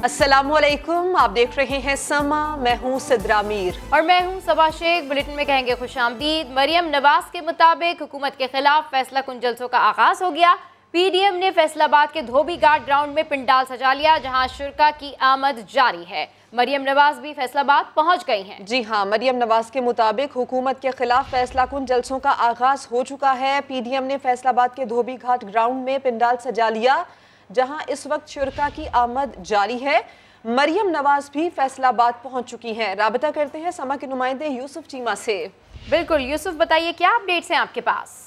अस्सलामुअलैकुम, आप देख रहे हैं समा। मैं हूं सिद्रा मीर और मैं हूं सबा शेख। बुलेटिन में कहेंगे खुशामदीद। मरियम नवाज के मुताबिक हुकूमत के खिलाफ फैसला कुन जलसों का आगाज हो गया। पीडीएम ने फैसलाबाद के धोबी घाट ग्राउंड में पिंडाल सजा लिया, जहां शुरा की आमद जारी है। मरियम नवाज भी फैसलाबाद पहुंच गई हैं। जी हाँ, मरियम नवाज के मुताबिक हुकूमत के खिलाफ फैसला कुन जलसों का आगाज हो चुका है। पीडीएम ने फैसलाबाद के धोबी घाट ग्राउंड में पिंडाल सजा लिया, जहां इस वक्त शुरा की आमद जारी है। मरियम नवाज भी फैसलाबाद पहुंच चुकी हैं। राबता करते हैं समा के नुमाइंदे यूसुफ चीमा से। बिल्कुल यूसुफ, बताइए क्या अपडेट्स हैं आपके पास?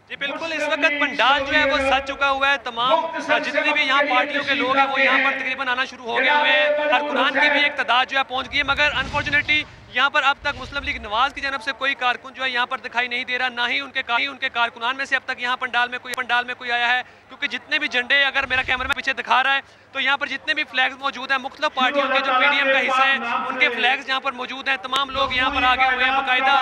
जी बिल्कुल, इस वक्त पंडाल जो है वो सज चुका हुआ है। तमाम जितने भी यहाँ पार्टियों के लोग हैं वो यहाँ पर तकरीबन आना शुरू हो गए हुए हैं। कारकुनान की भी एक तादाद जो है पहुँच गई है, मगर अनफॉर्चुनेटली यहाँ पर अब तक मुस्लिम लीग नवाज की जानब से कोई कारकुन जो है यहाँ पर दिखाई नहीं दे रहा, ना ही उनके कारकुनान में से अब तक यहाँ पंडाल में कोई आया है। क्योंकि जितने भी झंडे, अगर मेरा कैमरा में पीछे दिखा रहा है तो यहाँ पर जितने भी फ्लैग्स मौजूद हैं मुख्तलिफ पार्टियों के जो पीडीएम का हिस्सा है उनके फ्लैग्स यहाँ पर मौजूद हैं। तमाम लोग यहाँ पर आगे हुए हैं। बाकायदा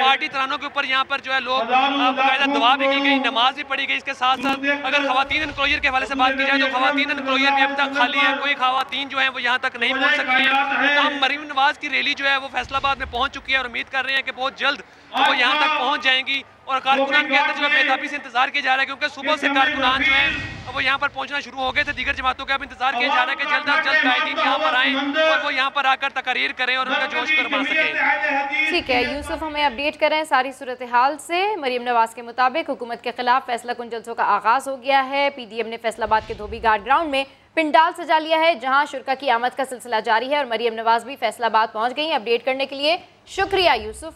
पार्टी तरानों के ऊपर यहाँ पर जो है लोग बाकायदा दुआ भी की गई, नमाज भी पढ़ी गई। इसके साथ साथ अगर खवातीन एनक्लोजर के हवाले से बात की जाए तो खवातीन एनक्लोजर भी अब तक खाली है, कोई खवातीन जो है वो यहाँ तक नहीं पहुँच सकी है। तो हम मरियम नवाज की रैली जो है वो फैसलाबाद में पहुँच चुकी है और उम्मीद कर रहे हैं कि बहुत जल्द वो यहाँ तक पहुँच जाएंगी। और कारकुनान के अंदर जो है बेताबी से इंतजार किया जा रहा है, क्योंकि सुबह से कारकुनान जो है वो यहाँ पर पहुँचना शुरू हो गए थे। दीगर जमातों का अब इंतजार किया जा रहा है कि जल्द अज जल्द कायदीन यहाँ पर आएँ और वो यहाँ पर आकर तकरीर करें और उनका जोश करवा सकें। ठीक है यूसुफ, हमें अपडेट करें सारी सूरत हाल से। मरियम नवाज के मुताबिक हुकूमत के खिलाफ फैसला कुन जलसों का आगाज हो गया है। पीडीएम ने फैसलाबाद के धोबी घाट ग्राउंड में पिंडाल सजा लिया है, जहां शुरा की आमद का सिलसिला जारी है और मरियम नवाज भी फैसलाबाद पहुंच गई। अपडेट करने के लिए शुक्रिया यूसुफ।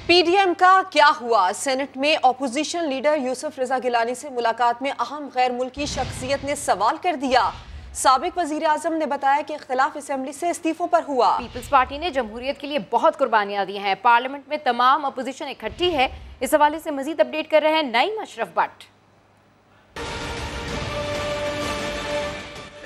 पीडीएम का क्या हुआ? सेनेट में ऑपोजिशन लीडर यूसुफ रजा गिलानी से मुलाकात में अहम गैर मुल्की शख्सियत ने सवाल कर दिया। साबिक वजीर आजम ने बताया कि खिलाफ असेंबली से इस्तीफों पर हुआ। पीपल्स पार्टी ने जमहूरियत के लिए बहुत कुर्बानियां दी हैं। पार्लियामेंट में तमाम अपोजिशन इकट्ठी है। इस हवाले से मजीद अपडेट कर रहे हैं नईम अशरफ भट्ट।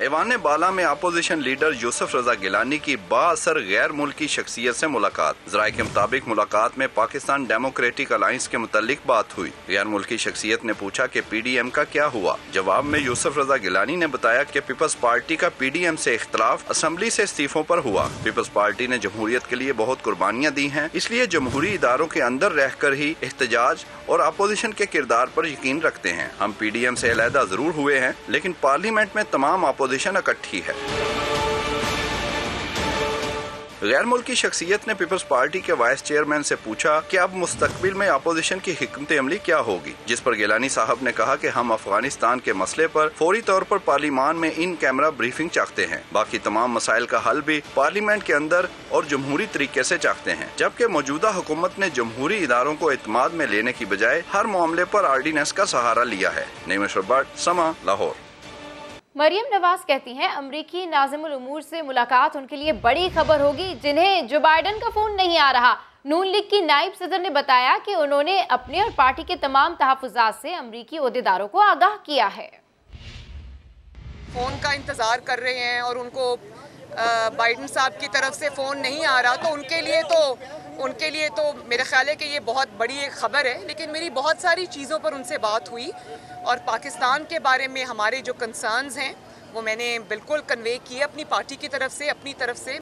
ऐवान बाला में अपोजिशन लीडर यूसुफ रजा गिलानी की बाअसर गैर मुल्की शख्सियत से मुलाकात। ज़राए के मुताबिक मुलाकात में पाकिस्तान डेमोक्रेटिक अलायंस के मुतालिक बात हुई। गैर मुल्की शख्सियत ने पूछा कि पीडीएम का क्या हुआ। जवाब में यूसुफ रजा गिलानी ने बताया कि पीपल्स पार्टी का पीडीएम से इख्तलाफ असेंबली से इस्तीफों पर हुआ। पीपल्स पार्टी ने जमहूरियत के लिए बहुत कुर्बानियाँ दी हैं, इसलिए जमहूरी इदारों के अंदर रहकर ही एहतजाज और अपोजिशन के किरदार पर यकीन रखते हैं। हम पीडीएम से अलहदा जरूर हुए हैं, लेकिन पार्लियामेंट में तमाम अपोजिशन इकट्ठी है। गैर मुल्की शख्सियत ने पीपल्स पार्टी के वाइस चेयरमैन से पूछा कि अब मुस्तकबिल में अपोजिशन की हिकमत अमली क्या होगी, जिस पर गिलानी साहब ने कहा कि हम अफगानिस्तान के मसले पर फौरी तौर पर पार्लियामान में इन कैमरा ब्रीफिंग चाहते हैं। बाकी तमाम मसाइल का हल भी पार्लियामेंट के अंदर और जमहूरी तरीके से चाहते हैं, जबकि मौजूदा हुकूमत ने जमहूरी इदारों को एतमाद में लेने की बजाय हर मामले पर आर्डीनेंस का सहारा लिया है। नईम अशरफ भट्ट, समा, लाहौर। मरियम नवाज कहती हैं अमरीकी नाज़िमुल उमूर से मुलाकात उनके लिए बड़ी खबर होगी, जिन्हें जो बाइडन का फोन नहीं आ रहा। नून लीग की नायब सदर ने बताया कि उन्होंने अपने और पार्टी के तमाम तहफ़्फ़ुज़ात से अमरीकी ओहदेदारों को आगाह किया है। फ़ोन का इंतज़ार कर रहे हैं और उनको बाइडन साहब की तरफ से फ़ोन नहीं आ रहा, तो उनके लिए तो मेरा ख्याल है कि ये बहुत बड़ी एक ख़बर है। लेकिन मेरी बहुत सारी चीज़ों पर उनसे बात हुई और पाकिस्तान के बारे में हमारे जो कंसर्न्स हैं वो मैंने बिल्कुल कन्वे किए अपनी पार्टी की तरफ से, अपनी तरफ से।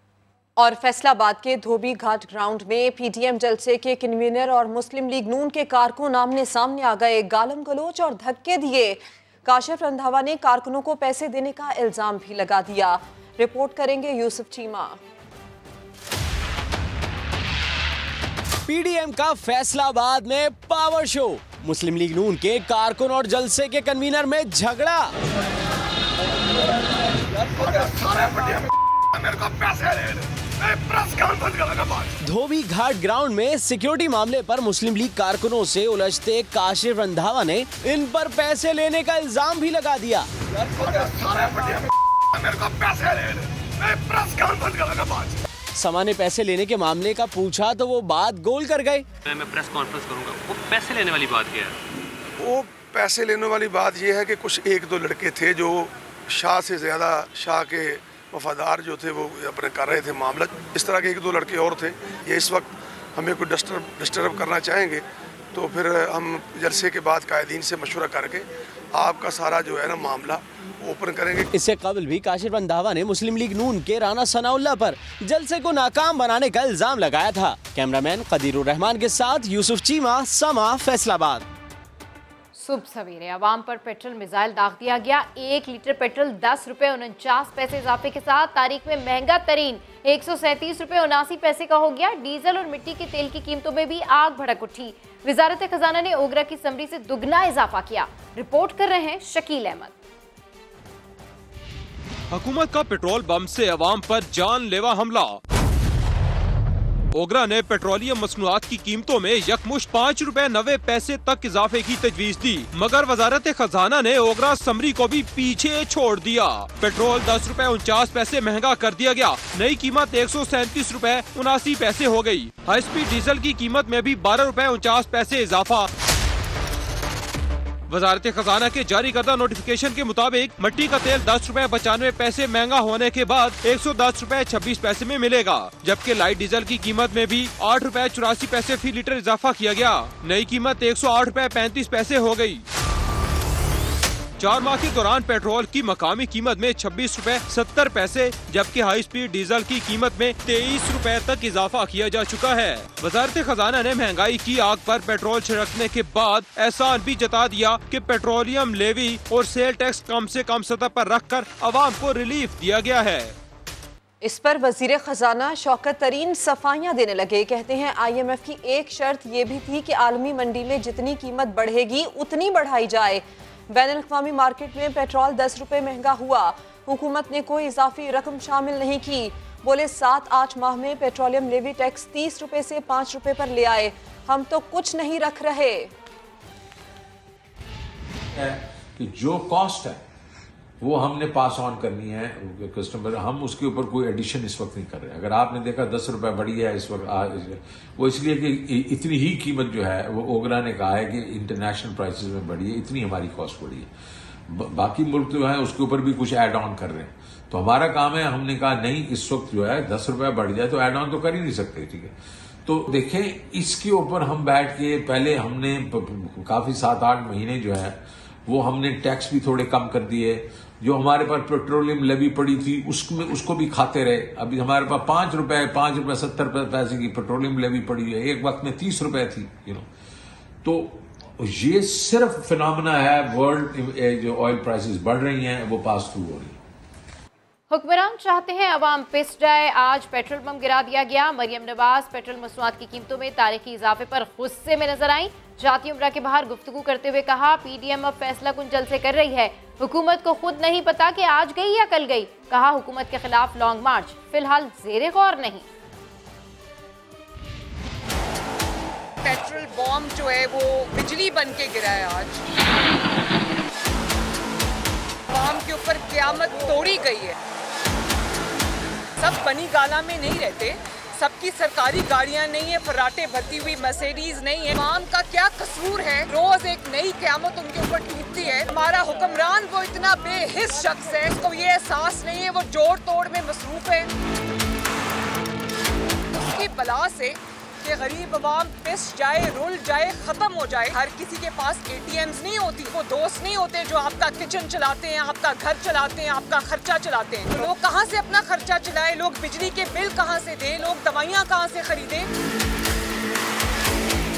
और फैसलाबाद के धोबी घाट ग्राउंड में पीडीएम जलसे के कन्वीनर और मुस्लिम लीग नून के कारकुन आमने सामने आ गए। गालम गलोच और धक्के दिए। काशिफ रंधावा ने कारकुनों को पैसे देने का इल्जाम भी लगा दिया। रिपोर्ट करेंगे यूसुफ चीमा। पीडीएम का फैसलाबाद में पावर शो। मुस्लिम लीग नून के कारकुन और जलसे के कन्वीनर में झगड़ा। धोबी घाट ग्राउंड में सिक्योरिटी मामले पर मुस्लिम लीग कारकुनों से उलझते काशिफ रंधावा ने इन पर पैसे लेने का इल्जाम भी लगा दिया। समा ने पैसे लेने के मामले का पूछा तो वो बात गोल कर गए। मैं प्रेस कॉन्फ्रेंस करूंगा। वो पैसे लेने वाली बात क्या है? वो पैसे लेने वाली बात ये है कि कुछ एक दो लड़के थे जो शाह से ज़्यादा शाह के वफादार जो थे वो अपने कर रहे थे मामला। इस तरह के एक दो लड़के और थे। ये इस वक्त हमें कोई डिस्टर्ब करना चाहेंगे तो फिर हम जलसे के बाद कायदीन से मशवरा करके आपका सारा जो है ना मामला ओपन करेंगे। इससे कबल भी काशिफ रंधावा ने मुस्लिम लीग नून के राना सनाउल्लाह पर जलसे को नाकाम बनाने का इल्जाम लगाया था। कैमरामैन कदीरुर रहमान के साथ यूसुफ चीमा, समा, फैसलाबाद। सुबह सवेरे अवाम पर पेट्रोल मिसाइल दाग दिया गया। 1 लीटर पेट्रोल 10 रुपये 49 पैसे इजाफे के साथ तारीख में महंगा तरीन 137 रुपये 79 पैसे का हो गया। डीजल और मिट्टी के तेल की कीमतों में भी आग भड़क उठी। वजारत खजाना ने ओगरा की समरी से दुगना इजाफा किया। रिपोर्ट कर रहे हैं शकील अहमद। हुकूमत का पेट्रोल बम से अवाम पर जानलेवा हमला। ओगरा ने पेट्रोलियम मसनूआत की कीमतों में यकमुश्त 5 रुपए 90 पैसे तक इजाफे की तजवीज दी, मगर वजारत खजाना ने ओगरा समरी को भी पीछे छोड़ दिया। पेट्रोल 10 रुपए 49 पैसे महंगा कर दिया गया। नई कीमत 137 रुपए 79 पैसे हो गई। हाई स्पीड डीजल की कीमत में भी 12 रुपए 49 पैसे इजाफा। वजारत खजाना के जारी करदा नोटिफिकेशन के मुताबिक मट्टी का तेल 10 रुपए 95 पैसे महंगा होने के बाद 110 रुपए 26 पैसे में मिलेगा, जबकि लाइट डीजल की कीमत में भी 8 रुपए 84 पैसे फी लीटर इजाफा किया गया। नई कीमत 108 रुपए 35 पैसे हो गई। 4 माह के दौरान पेट्रोल की मकामी कीमत में 26 रुपए 70 पैसे जबकि हाई स्पीड डीजल की कीमत में 23 रुपए तक इजाफा किया जा चुका है। वजारत खजाना ने महंगाई की आग पर पेट्रोल छिड़कने के बाद एहसान भी जता दिया कि पेट्रोलियम लेवी और सेल टैक्स कम से कम सतह पर रखकर अवाम को रिलीफ दिया गया है। इस पर वजीर खजाना शौकत तरीन सफाइयाँ देने लगे। कहते हैं IMF की एक शर्त ये भी थी कि आलमी मंडी में जितनी कीमत बढ़ेगी उतनी बढ़ाई जाए। बैनुल-अक़वामी मार्केट में पेट्रोल 10 रुपए महंगा हुआ, हुकूमत ने कोई इजाफी रकम शामिल नहीं की। बोले 7-8 माह में पेट्रोलियम लेवी टैक्स 30 रुपए से 5 रुपए पर ले आए, हम तो कुछ नहीं रख रहे। कि जो कॉस्ट है वो हमने पास ऑन करनी है कस्टमर, हम उसके ऊपर कोई एडिशन इस वक्त नहीं कर रहे। अगर आपने देखा 10 रुपए बढ़ी है इस वक्त, वो इसलिए कि इतनी ही कीमत जो है वो ओगरा ने कहा है कि इंटरनेशनल प्राइसेस में बढ़ी है, इतनी हमारी कॉस्ट बढ़ी है। बाकी मुल्क जो है उसके ऊपर भी कुछ ऐड ऑन कर रहे हैं, तो हमारा काम है, हमने कहा नहीं इस वक्त जो है 10 रुपए बढ़ जाए तो ऐड ऑन तो कर ही नहीं सकते, ठीक है। तो देखें इसके ऊपर हम बैठ के पहले हमने काफी 7-8 महीने जो है वो हमने टैक्स भी थोड़े कम कर दिए। जो हमारे पास पेट्रोलियम लेवी पड़ी थी उसको भी खाते रहे। अभी हमारे पास 5 रुपए 70 पैसे की पेट्रोलियम लेवी पड़ी है, एक वक्त में 30 रुपए थी, तो ये सिर्फ फिनोमेना है, वर्ल्ड जो ऑयल प्राइसेस बढ़ रही हैं वो पास थ्रू हो रही है। हुक्मरान चाहते हैं अवाम पिस जाए। आज पेट्रोल पंप गिरा दिया गया। मरियम नवाज पेट्रोल मसनूआत की कीमतों में तारीखी इजाफे पर गुस्से में नजर आई। जाती उम्रा के बाहर गुफ्तगू करते हुए कहा PDM अब फैसला कुन जलसे कर रही है, हुकूमत को खुद नहीं पता कि आज गई या कल गई। कहा हुकूमत के खिलाफ लॉन्ग मार्च फिलहाल जेरे गौर नहीं। पेट्रोल बॉम्ब जो है वो बिजली बन के गिरा है। आज आवाम के ऊपर क़यामत तोड़ी गई है। सब बनी गाला में नहीं रहते, सबकी सरकारी गाड़ियां नहीं है, फर्राटे भरती हुई मर्सिडीज नहीं है। आवाम का क्या कसूर है, रोज एक नई क़यामत उनके ऊपर टूटती है। हमारा हुक्मरान वो इतना बेहिस शख्स है, उसको ये एहसास नहीं है, वो जोड़ तोड़ में मसरूफ है। उसकी बला से कि गरीब अवाम पिस जाए, रुल जाए, खत्म हो जाए। हर किसी के पास ATMs नहीं होती, वो दोस्त नहीं होते जो आपका किचन चलाते हैं, आपका घर चलाते हैं, आपका खर्चा चलाते हैं। तो लोग कहाँ से अपना खर्चा चलाए, लोग बिजली के बिल कहाँ से दें, लोग दवाइयाँ कहाँ से खरीदें।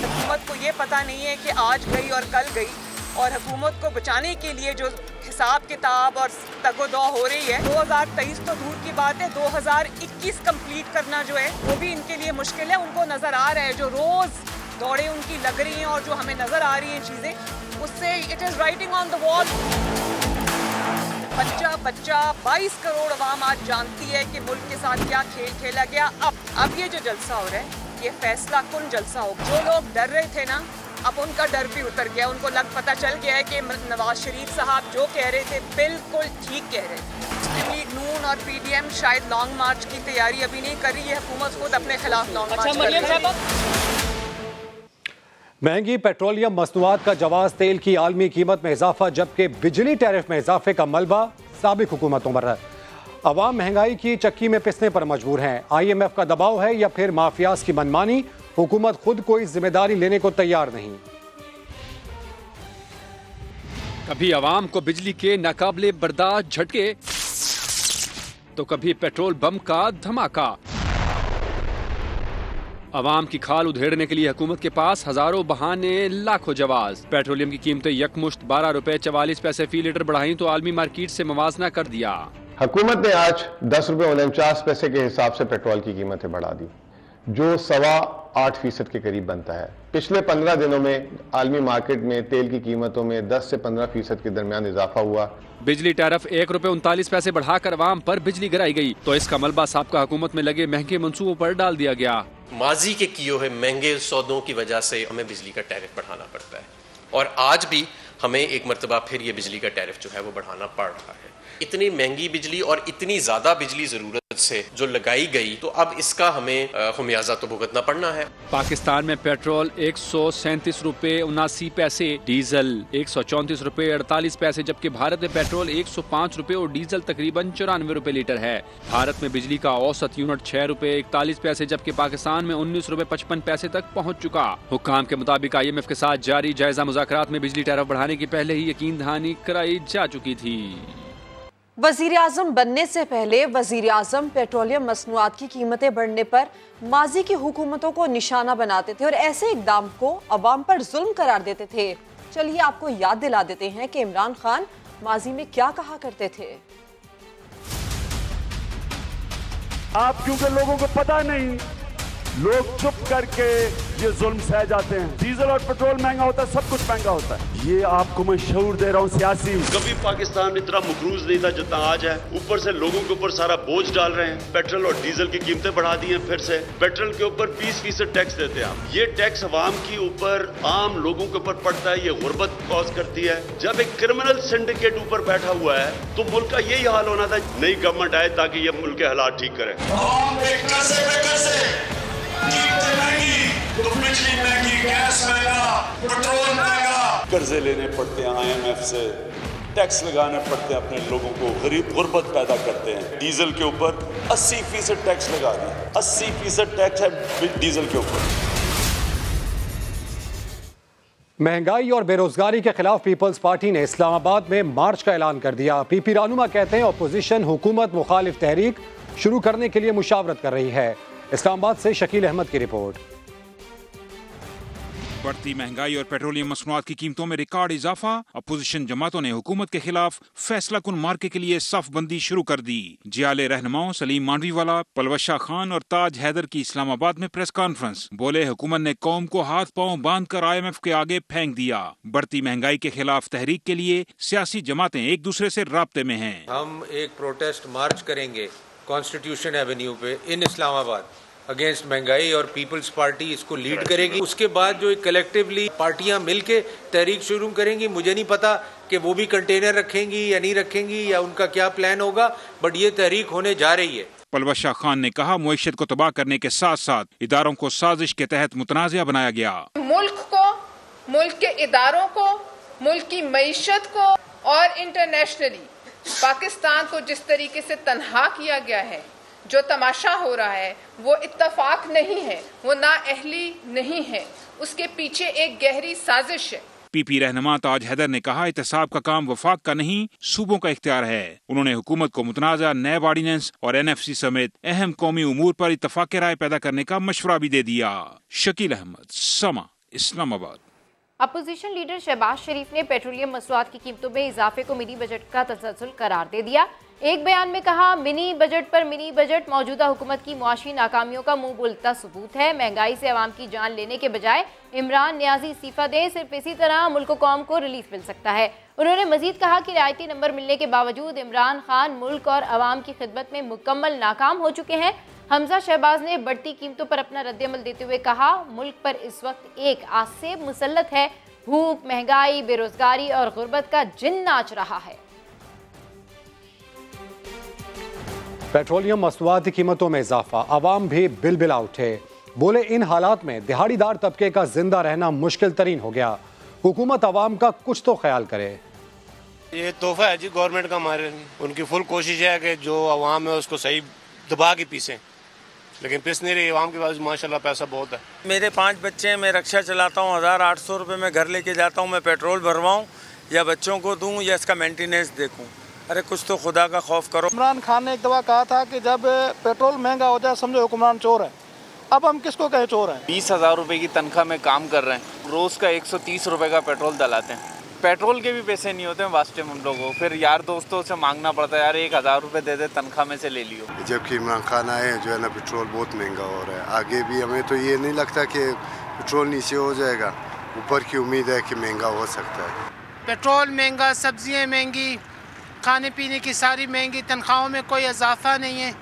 हुकूमत को ये पता नहीं है कि आज गई और कल गई, और हुकूमत को बचाने के लिए जो हिसाब किताब और तगोदौ हो रही है, 2023 तो दूर की बात है, 2021 कंप्लीट करना जो है वो भी इनके लिए मुश्किल है। उनको नज़र आ रहा है जो रोज़ दौड़े उनकी लग रही हैं और जो हमें नज़र आ रही हैं चीज़ें, उससे it is writing on the wall. बच्चा 22 करोड़ अवाम आज जानती है कि मुल्क के साथ क्या खेल खेला गया। अब ये जो जलसा हो रहा है ये फैसला कुन जलसा हो। जो लोग डर रहे थे ना, अब उनका डर भी उतर गया। उनको पता चल गया है कि नवाज शरीफ साहब जो कह रहे थे बिल्कुल ठीक कह रहे थे। मुस्लिम लीग नून और PDM शायद लॉन्ग मार्च की तैयारी अभी नहीं कर रही है, हुकूमत खुद अपने खिलाफ लॉन्ग मार्च कर रही है। महंगी पेट्रोलियम मसनूआत का जवाज, तेल की आलमी कीमत में इजाफा, जबकि बिजली टैरिफ में इजाफे का मलबा साबिक हुकूमतों पर है। अवाम महंगाई की चक्की में पिसने पर मजबूर हैं। IMF का दबाव है या फिर माफियाज की मनमानी, हुकूमत खुद कोई जिम्मेदारी लेने को तैयार नहीं। कभी आवाम को बिजली के नाकाबिले बर्दाश्त झटके तो कभी पेट्रोल बम का धमाका। आवाम की खाल उधेड़ने के लिए हुकूमत के पास हजारों बहाने, लाखों जवाब। पेट्रोलियम की कीमतें यकमुश्त 12 रुपए 44 पैसे फी लीटर बढ़ाई तो आलमी मार्केट से मवाजना कर दिया। हुकूमत ने आज 10 रुपए 49 पैसे के हिसाब से पेट्रोल की कीमतें बढ़ा दी, जो 8.25% के करीब बनता है। पिछले 15 दिनों में आलमी मार्केट में तेल की कीमतों में 10 से 15% के दरमियान इजाफा हुआ। बिजली टैरिफ 1 रुपए 39 पैसे बढ़ाकर आवाम पर बिजली गिराई गई तो इसका मलबा साबका हुकूमत में लगे महंगे मंसूबों पर डाल दिया गया। माजी के किए हुए महंगे सौदों की वजह से हमें बिजली का टैरिफ बढ़ाना पड़ता है और आज भी हमें एक मरतबा फिर ये बिजली का टैरिफ जो है वो बढ़ाना पड़ रहा है। इतनी महंगी बिजली और इतनी ज्यादा बिजली जरूरत से जो लगाई गई तो अब इसका हमें खमियाजा तो भुगतना पड़ना है। पाकिस्तान में पेट्रोल 137 रुपए 79 पैसे, डीजल 134 रुपए 48 पैसे, जबकि भारत में पेट्रोल 105 रुपए और डीजल तकरीबन 94 रुपए लीटर है। भारत में बिजली का औसत यूनिट 6 रुपए 41 पैसे, जबकि पाकिस्तान में 19 रुपए 55 पैसे तक पहुँच चुका। हुक्काम के मुताबिक IMF के साथ जारी जायजा मुज़ाकरात में बिजली टैरिफ बढ़ाने की पहले ही यकीन दहानी कराई जा चुकी थी। वज़ीर आज़म बनने से पहले वज़ीर आज़म पेट्रोलियम मसनूआत की कीमतें बढ़ने पर माजी की हुकूमतों को निशाना बनाते थे और ऐसे इक़दाम को अवाम पर जुल्म करार देते थे। चलिए आपको याद दिला देते हैं कि इमरान खान माजी में क्या कहा करते थे। आप क्योंकि लोगों को पता नहीं, लोग चुप करके ये जुल्म सह जाते हैं। डीजल और पेट्रोल महंगा होता है, सब कुछ महंगा होता है। ये आपको मैं शऊर दे रहा हूँ सियासी। कभी पाकिस्तान इतना मकरूज नहीं था जितना आज है। ऊपर से लोगों के ऊपर सारा बोझ डाल रहे हैं। पेट्रोल और डीजल की कीमतें बढ़ा दी हैं। फिर से पेट्रोल के ऊपर 20% टैक्स देते हैं। ये टैक्स अवाम के ऊपर, आम लोगों के ऊपर पड़ता है। ये गुर्बत कॉज करती है। जब एक क्रिमिनल सिंडिकेट ऊपर बैठा हुआ है तो मुल्क का यही हाल होना था। नई गवर्नमेंट आए ताकि ये मुल्क के हालात ठीक करे। तो बिजली महंगी, गैस महंगा, पेट्रोल महंगा, कर्जे लेने पड़ते हैं IMF से, टैक्स लगाने पड़ते हैं अपने लोगों को, गरीब गुर्बत पैदा करते हैं। डीजल के ऊपर 80% टैक्स लगा दिया। 80% टैक्स है डीजल के ऊपर। महंगाई और बेरोजगारी के खिलाफ पीपल्स पार्टी ने इस्लामाबाद में मार्च का ऐलान कर दिया। PP रहनुमा कहते हैं अपोजिशन हुकूमत मुखालिफ तहरीक शुरू करने के लिए मुशावरत कर रही है। इस्लामाबाद से शकील अहमद की रिपोर्ट। बढ़ती महंगाई और पेट्रोलियम मसनूआत की कीमतों में रिकॉर्ड इजाफा। अपोजिशन जमातों ने हुकूमत के खिलाफ फैसला कुन मार्के के लिए सफबंदी शुरू कर दी। जियाले रहनुमाओं सलीम मांडवीवाला, पलवशा खान और ताज हैदर की इस्लामाबाद में प्रेस कॉन्फ्रेंस। बोले हुकूमत ने कौम को हाथ पांव बांधकर IMF के आगे फेंक दिया। बढ़ती महंगाई के खिलाफ तहरीक के लिए सियासी जमातें एक दूसरे से राब्ते में हैं। हम एक प्रोटेस्ट मार्च करेंगे कॉन्स्टिट्यूशन एवेन्यू पे इन इस्लामाबाद अगेंस्ट महंगाई और पीपल्स पार्टी इसको लीड करेगी। उसके बाद जो कलेक्टिवली पार्टियां मिलके तहरीक शुरू करेंगी। मुझे नहीं पता कि वो भी कंटेनर रखेंगी या नहीं रखेंगी या उनका क्या प्लान होगा, बट ये तहरीक होने जा रही है। पलवशा खान ने कहा मुईशत को तबाह करने के साथ साथ इदारों को साजिश के तहत मुतनाज़िया बनाया गया। मुल्क को, मुल्क के इदारों को, मुल्क की मईशत को और इंटरनेशनली पाकिस्तान को जिस तरीके से तनहा किया गया है, जो तमाशा हो रहा है वो इत्तफाक नहीं है, वो नाअहली नहीं है, उसके पीछे एक गहरी साजिश है। PP रहनुमा ताज हैदर ने कहा एहतसाब का काम वफाक का नहीं सूबों का इख्तियार है। उन्होंने हुकूमत को मुतनाज़ा नैब ऑर्डिनेंस और NFC समेत अहम कौमी उमूर पर इत्तफाक राय पैदा करने का मशवरा भी दे दिया। शकील अहमद, समा, इस्लामाबाद। अपोजिशन लीडर शहबाज शरीफ ने पेट्रोलियम मसनूआत की कीमतों में इजाफे को मिनी बजट का तसलसल करार दे दिया। एक बयान में कहा मिनी बजट पर मिनी बजट मौजूदा हुकूमत की मुआशी नाकामियों का मुंह बोलता सबूत है। महंगाई से आवाम की जान लेने के बजाय इमरान न्याजी इस्तीफा दें, सिर्फ इसी तरह मुल्क कौम को रिलीफ मिल सकता है। उन्होंने मजीद कहा कि रियायती नंबर मिलने के बावजूद इमरान खान मुल्क और आवाम की खिदमत में मुकम्मल नाकाम हो चुके हैं। हमजा शहबाज ने बढ़ती कीमतों पर अपना रद्द-ए-अमल देते हुए कहा मुल्क पर इस वक्त एक आसेब मुसल्लत है। भूख, महंगाई, बेरोजगारी और गुर्बत का जिन नाच रहा है। पेट्रोलियम मसनूआत की कीमतों में इजाफा, आवाम भी बिलबिला उठे। बोले इन हालात में दिहाड़ीदार तबके का जिंदा रहना मुश्किल तरीन हो गया। हुकूमत आवाम का कुछ तो ख्याल करे। ये तोहफा है जी गवर्नमेंट का। हमारे उनकी फुल कोशिश है कि जो आवाम है उसको सही दबा के पीसें। लेकिन पिस नहीं रही आवाम के पास माशाल्लाह पैसा बहुत है। मेरे 5 बच्चे हैं, मैं रिक्शा चलाता हूँ, 1800 रुपये में घर लेके जाता हूँ। मैं पेट्रोल भरवाऊँ या बच्चों को दूँ या इसका मेंटेनेंस देखूँ? अरे कुछ तो खुदा का खौफ करो। इमरान खान ने एक दफ़ा कहा था कि जब पेट्रोल महंगा हो जाए समझो हुक्मरान चोर है। अब हम किसको कहे चोर हैं? 20,000 रुपये की तनख्वाह में काम कर रहे हैं, रोज़ का 130 रुपये का पेट्रोल डलाते हैं। पेट्रोल के भी पैसे नहीं होते हैं वास्ते हम लोगों को, फिर यार दोस्तों से मांगना पड़ता है, यार 1,000 रुपये दे दे तनख्वाह में से ले लियो। जबकि इमरान खान आए जो है ना, पेट्रोल बहुत महंगा हो रहा है। आगे भी हमें तो ये नहीं लगता कि पेट्रोल नीचे हो जाएगा, ऊपर की उम्मीद है कि महंगा हो सकता है। पेट्रोल महंगा, सब्जियाँ महंगी, खाने पीने की सारी महंगी, तनख्वाहों में कोई इजाफा नहीं है।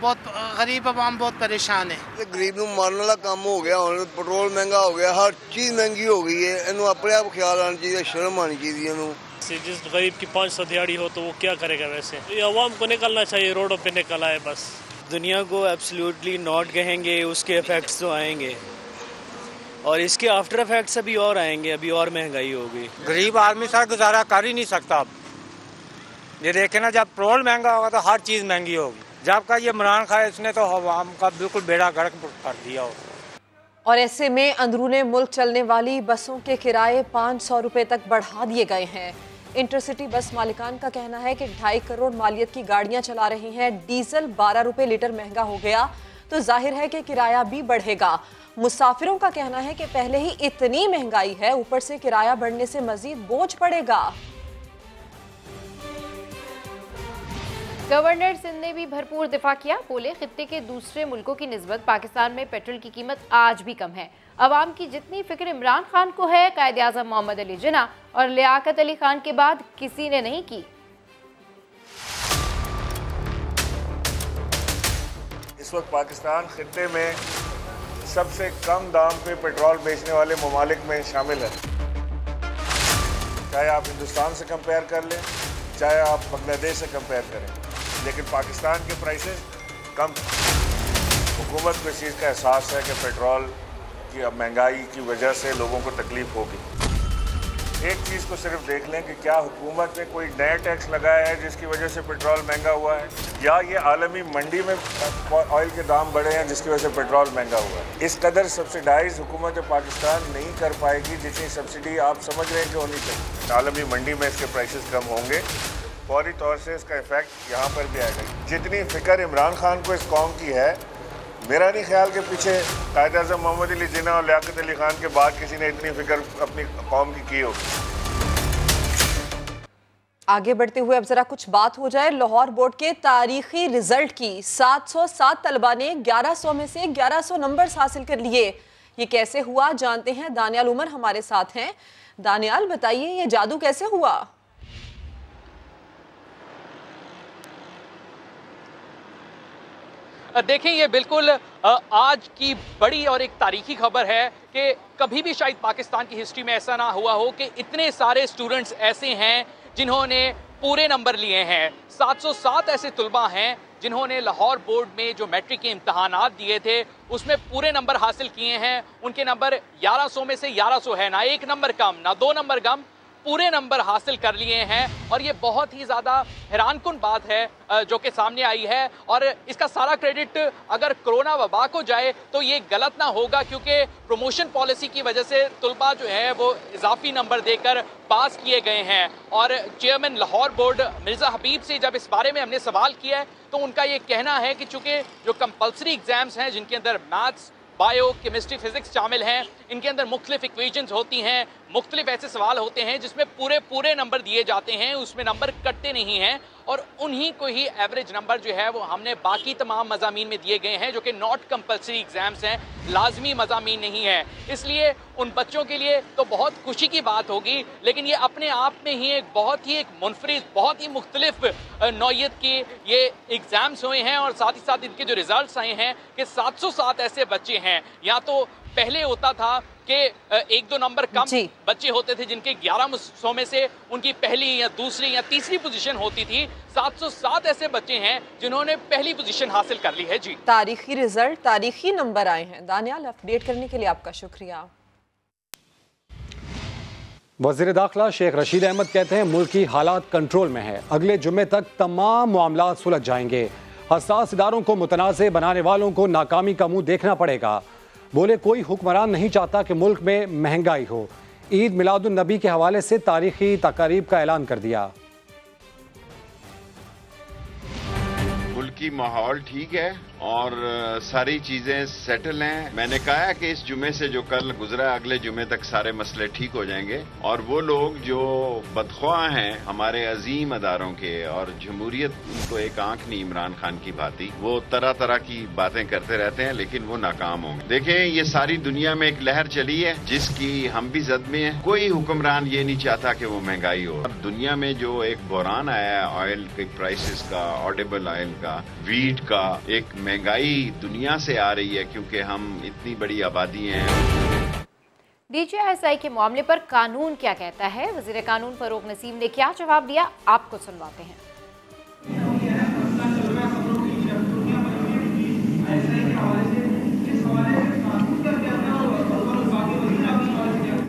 बहुत गरीब आवाम बहुत परेशान है। गरीब को मारने वाला काम हो गया, पेट्रोल महंगा हो गया, हर चीज़ महंगी हो गई है। इन्हों अपने आप ख्याल आना चाहिए, शर्म आनी चाहिए इन्हों। जिस गरीब की 500 दिहाड़ी हो तो वो क्या करेगा? वैसे ये आवाम को निकलना चाहिए, रोडों पे निकल आए बस। दुनिया को एब्सोल्युटली नॉट कहेंगे, उसके इफेक्ट्स तो आएंगे और इसके आफ्टर इफेक्ट्स अभी और आएंगे, अभी और महंगाई होगी। गरीब आदमी सर गुजारा कर ही नहीं सकता। अब ये देखे ना, जब पेट्रोल महंगा होगा तो हर चीज़ महंगी होगी। जब का ये इमरान खान इसने तो आवाम का बिल्कुल बेड़ा गर्क कर दिया हो। और ऐसे में अंदरूने मुल्क चलने वाली बसों के किराए 500 रुपये तक बढ़ा दिए गए हैं। इंटरसिटी बस मालिकान का कहना है कि 2.5 करोड़ मालियत की गाड़ियां चला रही हैं। डीजल 12 रुपये लीटर महंगा हो गया तो जाहिर है कि किराया भी बढ़ेगा। मुसाफिरों का कहना है कि पहले ही इतनी महंगाई है, ऊपर से किराया बढ़ने से मजीद बोझ पड़ेगा। गवर्नर सिंध ने भी भरपूर दिफा किया। बोले, खित्ते के दूसरे मुल्कों की निस्बत पाकिस्तान में पेट्रोल की कीमत आज भी कम है। अवाम की जितनी फिक्र इमरान खान को है, कायद आज़म मोहम्मद अली जिन्ना और लियाकत अली खान के बाद किसी ने नहीं की। इस वक्त पाकिस्तान खित्ते में सबसे कम दाम पे पेट्रोल बेचने वाले ममालिक में शामिल है। चाहे आप हिंदुस्तान से कंपेयर कर लें, चाहे आप बांग्लादेश से कंपेयर करें, लेकिन पाकिस्तान के प्राइसेस कम। हुकूमत को इस चीज़ का एहसास है कि पेट्रोल की अब महंगाई की वजह से लोगों को तकलीफ होगी। एक चीज़ को सिर्फ देख लें कि क्या हुकूमत ने कोई नया टैक्स लगाया है जिसकी वजह से पेट्रोल महंगा हुआ है, या ये आलमी मंडी में ऑयल के दाम बढ़े हैं जिसकी वजह से पेट्रोल महंगा हुआ है। इस कदर सब्सिडाइज हुकूमत पाकिस्तान नहीं कर पाएगी जितनी सब्सिडी आप समझ रहे हैं कि होनी चाहिए। आलमी मंडी में इसके प्राइसेस कम होंगे, फौरी तौर से इसका इफेक्ट यहाँ पर भी आएगा। जितनी फिक्र इमरान खान को इस कौम की है, मेरा नहीं ख्याल के पीछे कायद आज़म मोहम्मद अली जिन्ना और लियाकत अली खान के बाद किसी ने इतनी फिक्र अपनी कौम की होगी। आगे बढ़ते हुए अब जरा कुछ बात हो जाए लाहौर बोर्ड के तारीखी रिजल्ट की। 707 तलबा ने 1100 में से 1100 नंबर्स हासिल कर लिए। ये कैसे हुआ जानते हैं, दानियाल उमर हमारे साथ हैं। दानियाल बताइए, ये जादू कैसे हुआ? देखें, ये बिल्कुल आज की बड़ी और एक तारीखी खबर है कि कभी भी शायद पाकिस्तान की हिस्ट्री में ऐसा ना हुआ हो कि इतने सारे स्टूडेंट्स ऐसे हैं जिन्होंने पूरे नंबर लिए हैं। 707 ऐसे तुलबा हैं जिन्होंने लाहौर बोर्ड में जो मैट्रिक के इम्तहानात दिए थे उसमें पूरे नंबर हासिल किए हैं। उनके नंबर 1100 में से 1100 है, ना एक नंबर कम ना दो नंबर कम, पूरे नंबर हासिल कर लिए हैं। और ये बहुत ही ज़्यादा हैरानकुन बात है जो कि सामने आई है। और इसका सारा क्रेडिट अगर कोरोना वबा को जाए तो ये गलत ना होगा, क्योंकि प्रमोशन पॉलिसी की वजह से तुलबा जो है वो इजाफी नंबर देकर पास किए गए हैं। और चेयरमैन लाहौर बोर्ड मिर्ज़ा हबीब से जब इस बारे में हमने सवाल किया है तो उनका ये कहना है कि चूँकि जो कंपल्सरी एग्ज़ाम्स हैं जिनके अंदर मैथ्स, बायो, केमिस्ट्री, फिजिक्स शामिल हैं, इनके अंदर मुख्तलिफ इक्वेशंस होती हैं, मुख्तलिफ ऐसे सवाल होते हैं जिसमें पूरे नंबर दिए जाते हैं, उसमें नंबर कटते नहीं हैं। और उन्हीं को ही एवरेज नंबर जो है वो हमने बाकी तमाम मज़ामीन में दिए गए हैं जो कि नॉट कंपल्सरी एग्ज़ाम्स हैं, लाजमी मज़ामीन नहीं है। इसलिए उन बच्चों के लिए तो बहुत खुशी की बात होगी, लेकिन ये अपने आप में ही एक मुनफरिद, बहुत ही मुख्तलिफ नौयत के ये एग्ज़ाम्स हुए हैं। और साथ ही साथ इनके जो रिज़ल्ट आए हैं कि 707 ऐसे बच्चे हैं। या तो पहले होता था कि 1-2 नंबर कम बच्चे होते थे जिनके 1100 में से उनकी पहली या दूसरी या तीसरी पोजीशन होती थी। 707 ऐसे बच्चे हैं जिन्होंने पहली पोजीशन हासिल कर ली है। जी, तारीखी रिजल्ट, तारीखी नंबर आए हैं। दानियाल, अपडेट करने के लिए आपका शुक्रिया। वज़ीर दाखिला शेख रशीद अहमद कहते हैं मुल्क की हालात कंट्रोल में है, अगले जुमे तक तमाम मामलात सुलझ जाएंगे। हसास इदारों को मुतनाज़ बनाने वालों को नाकामी का मुंह देखना पड़ेगा। बोले कोई हुक्मरान नहीं चाहता कि मुल्क में महंगाई हो। ईद मिलादुन नबी के हवाले से तारीखी तकारीब का ऐलान कर दिया। मुल्की माहौल ठीक है और सारी चीजें सेटल हैं। मैंने कहा है कि इस जुमे से जो कल गुजरा अगले जुमे तक सारे मसले ठीक हो जाएंगे और वो लोग जो बदख्वाह हैं हमारे अजीम अदारों के और जमहूरियत उनको एक आंख नहीं इमरान खान की भांति, वो तरह तरह की बातें करते रहते हैं लेकिन वो नाकाम होंगे। देखें ये सारी दुनिया में एक लहर चली है जिसकी हम भी जद में हैं। कोई हुक्मरान ये नहीं चाहता कि वो महंगाई हो। अब दुनिया में जो एक बहरान आया है ऑयल के प्राइसेस का, ऑडिबल ऑयल का, वीट का, एक महंगाई दुनिया से आ रही है क्योंकि हम इतनी बड़ी आबादी हैं। DJSI के मामले पर कानून क्या कहता है, वजीर कानून फरूक नसीम ने क्या जवाब दिया, आपको सुनवाते हैं।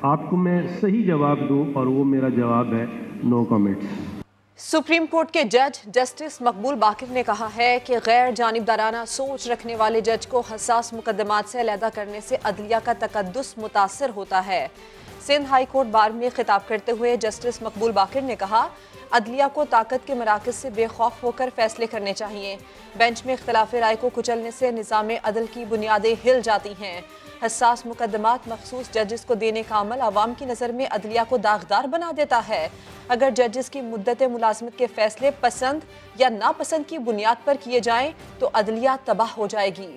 आपको मैं सही जवाब दूं और वो मेरा जवाब है नो कमेंट्स। सुप्रीम कोर्ट के जज जस्टिस मकबूल बाकिर ने कहा है कि गैर जानिबदाराना सोच रखने वाले जज को हसास मुकदमात से अलहदा करने से अदलिया का तकद्दुस मुतासर होता है। सिंध हाई कोर्ट बार में खिताब करते हुए जस्टिस मकबूल बाकिर ने कहा, अदलिया को ताकत के मराकज़ से बेखौफ होकर फैसले करने चाहिए। बेंच में इख्तलाफ राय को कुचलने से निज़ाम अदल की बुनियादें हिल जाती हैं। हसास मुकदमात मखसूस जजेस को देने का अमल आवाम की नज़र में अदलिया को दागदार बना देता है। अगर जजेस की मुद्दत मुलाजमत के फैसले पसंद या नापसंद की बुनियाद पर किए जाएं तो अदलिया तबाह हो जाएगी।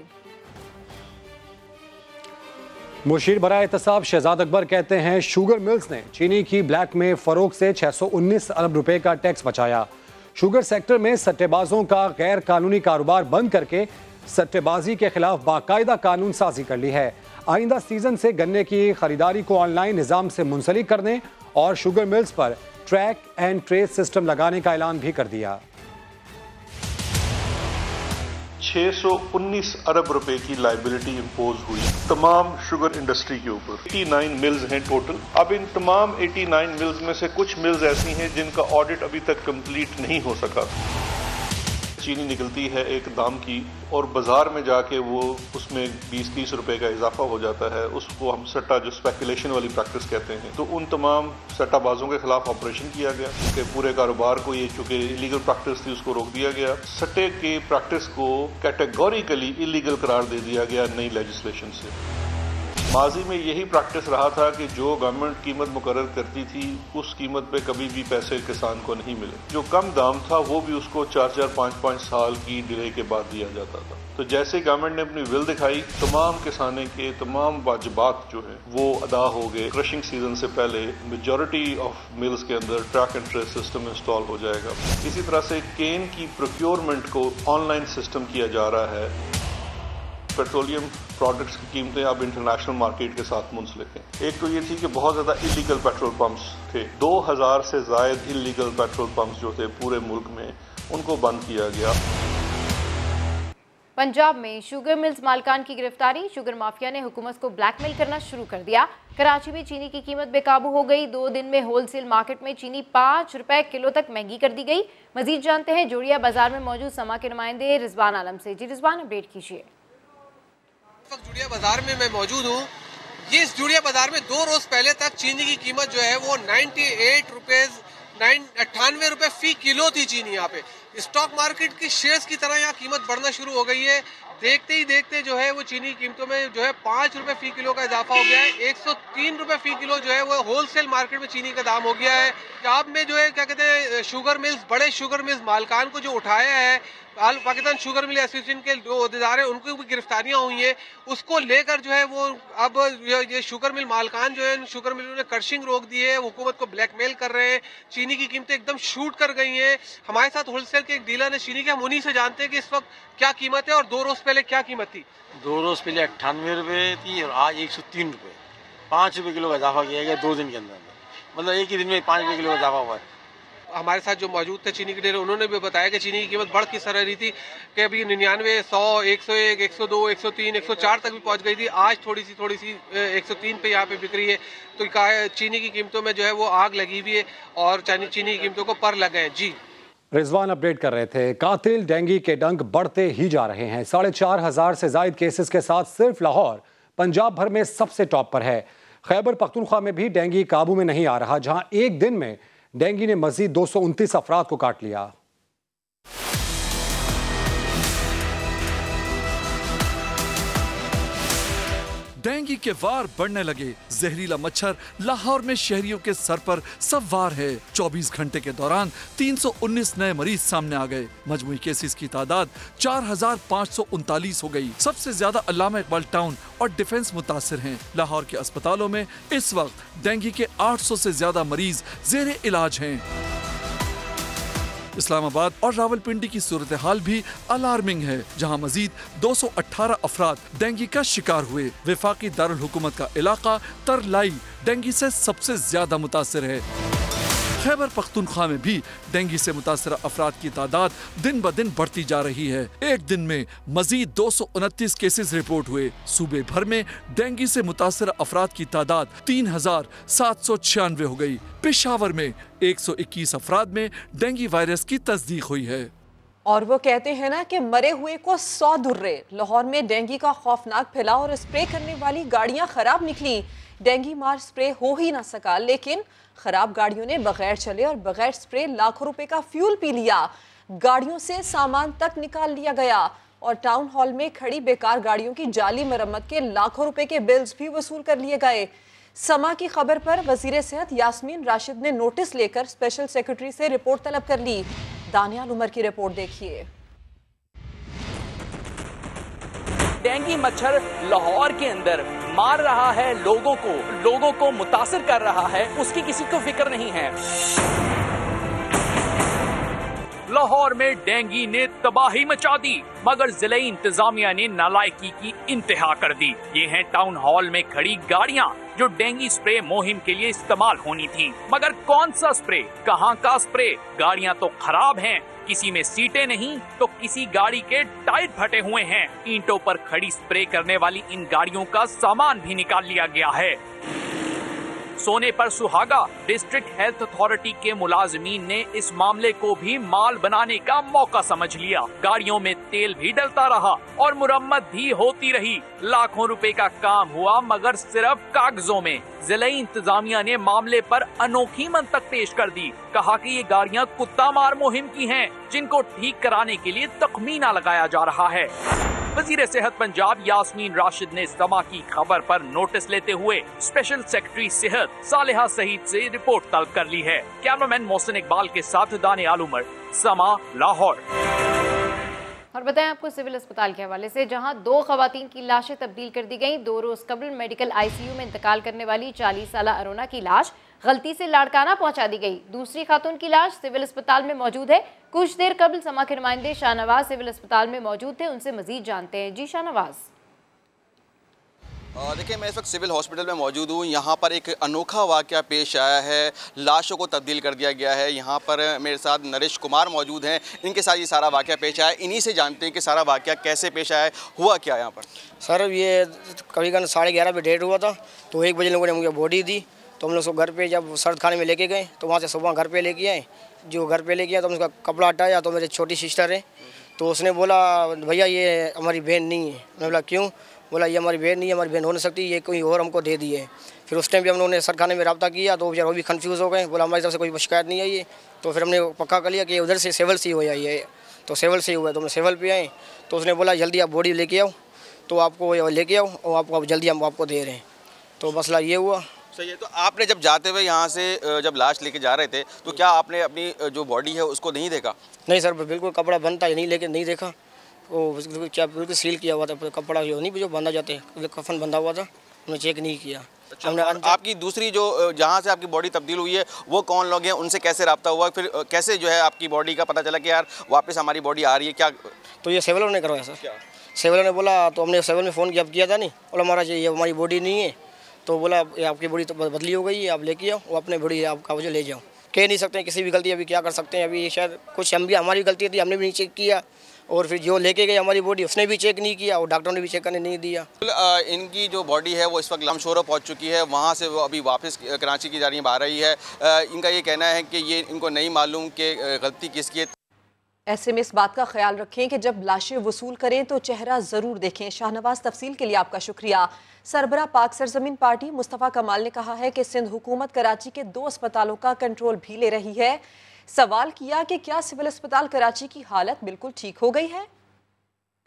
मुशीर बराए एहतसाब शहजाद अकबर कहते हैं शुगर मिल्स ने चीनी की ब्लैक में फरोख से 619 अरब रुपए का टैक्स बचाया। शुगर सेक्टर में सट्टेबाजों का गैर कानूनी कारोबार बंद करके सट्टेबाजी के खिलाफ बाकायदा कानून साजी कर ली है। आइंदा सीजन से गन्ने की खरीदारी को ऑनलाइन निज़ाम से मुंसलिक करने और शुगर मिल्स पर ट्रैक एंड ट्रेस सिस्टम लगाने का ऐलान भी कर दिया। 619 अरब रुपए की लाइबिलिटी इंपोज हुई तमाम शुगर इंडस्ट्री के ऊपर। 89 मिल्स हैं टोटल। अब इन तमाम 89 मिल्स में से कुछ मिल्स ऐसी हैं जिनका ऑडिट अभी तक कंप्लीट नहीं हो सका। चीनी निकलती है एक दाम की और बाजार में जाके वो उसमें 20-30 रुपए का इजाफा हो जाता है। उसको हम सट्टा, जो स्पेकुलेशन वाली प्रैक्टिस कहते हैं, तो उन तमाम सट्टाबाजों के खिलाफ ऑपरेशन किया गया कि पूरे कारोबार को, ये चूंकि इलीगल प्रैक्टिस थी, उसको रोक दिया गया। सट्टे के प्रैक्टिस को कैटेगोरिकली इलीगल करार दे दिया गया नई लेजिस्लेशन से। माजी में यही प्रैक्टिस रहा था कि जो गवर्नमेंट कीमत मुकर्रर करती थी उस कीमत पे कभी भी पैसे किसान को नहीं मिले। जो कम दाम था वो भी उसको 4-4, 5-5 साल की डिले के बाद दिया जाता था। तो जैसे गवर्नमेंट ने अपनी विल दिखाई, तमाम किसानों के तमाम वाजिबात जो है वो अदा हो गए। क्रशिंग सीजन से पहले मेजॉरिटी ऑफ मिल्स के अंदर track and trace system install हो जाएगा। इसी तरह से केन की प्रोक्योरमेंट को ऑनलाइन सिस्टम किया जा रहा है। पेट्रोलियम प्रोडक्ट्स की कीमतें अब इंटरनेशनल मार्केट के साथ मुंसलिक हैं। एक तो ये थी कि बहुत ज़्यादा इलीगल पेट्रोल पंप्स थे। 2000 से ज़ायद इलीगल पेट्रोल पंप्स जो थे पूरे मुल्क में, उनको बंद किया गया। पंजाब में शुगर मिल्स मालकान की गिरफ्तारी। शुगर माफिया ने हुकूमत को ब्लैकमेल करना शुरू कर दिया। कराची में चीनी की कीमत बेकाबू हो गई। 2 दिन में होलसेल मार्केट में चीनी 5 रुपए किलो तक महंगी कर दी गई। मजीद जानते हैं जोड़िया बाजार में मौजूद समा के नुमाइंदे रिजवान आलम से। जी रिजवान, अपडेट कीजिए। जुड़िया बाजार में मैं मौजूद हूँ। ये इस जुड़िया बाजार में 2 रोज पहले तक चीनी की कीमत जो है वो 98 रुपए फी किलो थी चीनी। यहाँ पे स्टॉक मार्केट की शेयर्स की तरह यहाँ कीमत बढ़ना शुरू हो गई है। देखते ही देखते जो है वो चीनी की कीमतों में जो है 5 रुपए फी किलो का इजाफा हो गया है। 103 रुपए फी किलो जो है वो होलसेल मार्केट में चीनी का दाम हो गया है। पंजाब में जो है क्या कहते हैं शुगर मिल्स, बड़े शुगर मिल्स मालकान को जो उठाया है, पाकिस्तान शुगर मिल एसोसिएशन के जो अहदेदार हैं उनको भी गिरफ्तारियां हुई हैं। उसको लेकर जो है वो अब ये शुगर मिल मालकान जो है, शुगर मिलों ने क्रशिंग रोक दी है, हुकूमत को ब्लैकमेल कर रहे हैं। चीनी की कीमतें एकदम शूट कर गई हैं। हमारे साथ होलसेल के एक डीलर ने चीनी के, हम उन्हीं से जानते हैं कि इस वक्त क्या कीमत है और 2 रोज पहले क्या कीमत थी। 2 रोज पहले 98 रुपए थी और आज 103 रुपए, 5 रुपए किलो का इजाफा किया गया 2 दिन के अंदर। मतलब एक ही दिन में 5 रुपए किलो का इजाफा हुआ है। हमारे साथ जो मौजूद थे चीनी के डीलर, उन्होंने भी बताया कि चीनी की कीमत बढ़ किस तरह रही थी कि अभी 99, 100, 101, 102, 103, 104 तक भी पहुंच गई थी। आज थोड़ी सी 103 पे यहाँ पे बिक रही है। तो चीनी की कीमतों में जो है वो आग लगी हुई है और चीनी की कीमतों को पर लगे हैं। जी रिजवान अपडेट कर रहे थे। कातिल डेंगू के डंक बढ़ते ही जा रहे हैं। 4,500 से जायद केसेस के साथ सिर्फ लाहौर पंजाब भर में सबसे टॉप पर है। खैबर पख्तूनख्वा में भी डेंगू काबू में नहीं आ रहा, जहां एक दिन में डेंगू ने मजीद 229 अफराद को काट लिया। डेंगू के वार बढ़ने लगे। जहरीला मच्छर लाहौर में शहरियों के सर पर सवार है। 24 घंटे के दौरान 319 नए मरीज सामने आ गए। मजमूई केसेस की तादाद 4,539 हो गई। सबसे ज्यादा अल्लामा इकबाल टाउन और डिफेंस मुतासिर हैं। लाहौर के अस्पतालों में इस वक्त डेंगू के 800 से ज्यादा मरीज जेरे इलाज हैं। इस्लामाबाद और रावलपिंडी की सूरत हाल भी अलार्मिंग है, जहां मजीद 218 अफराद डेंगू का शिकार हुए। वफाकी दारुल हुकूमत का इलाका तरलाई डेंगू से सबसे ज्यादा मुतासिर है। खैबर पख्तूनख्वा में भी डेंगू से मुतासर अफराद की तादाद दिन ब दिन बढ़ती जा रही है। एक दिन में मजीद 229 केसेस रिपोर्ट हुए। सूबे भर में डेंगू से मुतासर अफराद की तादाद 3,796 हो गई। पेशावर में 121 अफराद में डेंगू वायरस की तस्दीक हुई है। और वो कहते हैं ना कि मरे हुए को 100 दुर्रे। लाहौर में डेंगू का खौफनाक फैलाव और स्प्रे करने वाली गाड़ियां खराब निकली। डेंगू मार स्प्रे हो ही ना सका, लेकिन खराब गाड़ियों ने बगैर चले और बगैर स्प्रे लाखों रुपए का फ्यूल पी लिया। गाड़ियों से सामान तक निकाल लिया गया और टाउन हॉल में खड़ी बेकार गाड़ियों की जाली मरम्मत के लाखों रुपए के बिल्स भी वसूल कर लिए गए। समा की खबर पर वजीर सेहत यास्मीन राशिद ने नोटिस लेकर स्पेशल सेक्रेटरी से रिपोर्ट तलब कर ली। दानियाल उमर की रिपोर्ट देखिए। डेंगू मच्छर लाहौर के अंदर मार रहा है लोगों को मुतासिर कर रहा है, उसकी किसी को फिक्र नहीं है। लाहौर में डेंगू ने तबाही मचा दी, मगर जिले इंतजामिया ने नालायकी की इंतहा कर दी। ये हैं टाउन हॉल में खड़ी गाड़ियां जो डेंगू स्प्रे मुहिम के लिए इस्तेमाल होनी थी, मगर कौन सा स्प्रे, कहां का स्प्रे? गाड़ियां तो खराब हैं, किसी में सीटें नहीं तो किसी गाड़ी के टायर फटे हुए हैं। ईंटों पर खड़ी स्प्रे करने वाली इन गाड़ियों का सामान भी निकाल लिया गया है। सोने पर सुहागा। डिस्ट्रिक्ट हेल्थ अथॉरिटी के मुलाजमीन ने इस मामले को भी माल बनाने का मौका समझ लिया। गाड़ियों में तेल भी डलता रहा और मुरम्मत भी होती रही। लाखों रुपए का काम हुआ, मगर सिर्फ कागजों में। जिले इंतजामिया ने मामले पर अनोखी मंतक पेश कर दी। कहा कि ये गाड़ियां कुत्ता मार मुहिम की हैं, जिनको ठीक कराने के लिए तखमीना लगाया जा रहा है। वजीर सेहत पंजाब यास्मीन राशिद ने समा की खबर पर नोटिस लेते हुए स्पेशल सेक्रेटरी सेहत सालेहा सईद से रिपोर्ट तलब कर ली है। कैमरामैन मोहसिन इकबाल के साथ दानियाल उमर, समा, लाहौर। और बताएं आपको सिविल अस्पताल के हवाले से, जहां 2 खवातीन की लाशें तब्दील कर दी गई। 2 रोज कबल मेडिकल ICU में इंतकाल करने वाली 40 साला अरोना की लाश गलती से लाड़काना पहुंचा दी गई। दूसरी खातून की लाश सिविल अस्पताल में मौजूद है। कुछ देर कबल समा के नुमाइंदे शाहनवाज सिविल अस्पताल में मौजूद थे, उनसे मजीद जानते हैं। जी शाहनवाज। देखिए, मैं इस वक्त सिविल हॉस्पिटल में मौजूद हूँ। यहाँ पर एक अनोखा वाक़या पेश आया है। लाशों को तब्दील कर दिया गया है। यहाँ पर मेरे साथ नरेश कुमार मौजूद हैं, इनके साथ ये सारा वाक़या पेश आया। इन्हीं से जानते हैं कि सारा वाक़या कैसे पेश आया है, हुआ क्या यहाँ पर। सर, ये करीबन 11:30 पे डेट हुआ था, तो 1 बजे लोगों ने मुझे बॉडी दी, तो हम लोग उसको घर पे जब सर्द खाने में लेके गए, तो वहाँ से सुबह घर पे लेके आए। जो घर पे लेके आए तो उसका कपड़ा हटाया, तो मेरी छोटी सिस्टर है, तो उसने बोला भैया ये हमारी बहन नहीं है। मैंने बोला क्यों? बोला ये हमारी बहन नहीं है, हमारी बहन हो नहीं सकती, ये कोई और हमको दे दिए है। फिर उस टाइम भी हम लोगों ने सर खाने में रब्ता किया, तो वो भी कंफ्यूज हो गए। बोला हमारी तरफ से कोई शिकायत नहीं आई है। तो फिर हमने पक्का कर लिया कि उधर से सिविल से ही हो जाए है, तो सिविल से ही हुआ। तो हम सिविल पे आए, तो उसने बोला जल्दी आप बॉडी लेके आओ, तो आपको लेके आओ और आपको जल्दी हम आपको दे रहे हैं। तो मसला ये हुआ। सही है। तो आपने जब जाते हुए यहाँ से जब लाश लेके जा रहे थे, तो क्या आपने अपनी जो बॉडी है उसको नहीं देखा? नहीं सर, बिल्कुल कपड़ा बनता है नहीं, लेकिन नहीं देखा। वो क्या बिल्कुल सील किया हुआ था कपड़ा, जो नहीं जो बांधा जाते हैं, कफन बंधा हुआ था, उन्होंने चेक नहीं किया। अच्छा, हमने आपकी दूसरी जो जहाँ से आपकी बॉडी तब्दील हुई है, वो कौन लोग हैं, उनसे कैसे रब्ता हुआ, फिर कैसे जो है आपकी बॉडी का पता चला कि यार वापस हमारी बॉडी आ रही है? क्या तो ये सिविल ने करवाया सर। सिविल ने बोला, तो हमने सिविल में फ़ोन किया था नहीं, बोला महाराज ये हमारी बॉडी नहीं है। तो बोला आपकी बॉडी तो बदली हो गई है, आप लेके आओ, वो अपने बॉडी आपका वजह ले जाओ। कह नहीं सकते किसी भी गलती, अभी क्या कर सकते हैं। अभी शायद कुछ हम भी हमारी गलती थी, हमने भी नहीं चेक किया, और फिर जो लेके गए हमारी बॉडी उसने भी चेक नहीं किया और डॉक्टरों ने भी चेक करने नहीं दिया। इनकी जो बॉडी है वो इस वक्त लामशोरा पहुंच चुकी है, वहां से वो अभी वापस कराची की जानिब आ रही है। इनका ये कहना है कि ये इनको नहीं मालूम कि गलती किसकी है। ऐसे में इस बात का ख्याल रखें कि जब लाशें वसूल करें तो चेहरा ज़रूर देखें। शाहनवाज, तफसील के लिए आपका शुक्रिया। सरबरा पाक सरजमीन पार्टी मुस्तफ़ा कमाल ने कहा है कि सिंध हुकूमत कराची के 2 अस्पतालों का कंट्रोल भी ले रही है। सवाल किया कि क्या सिविल अस्पताल कराची की हालत बिल्कुल ठीक हो गई है?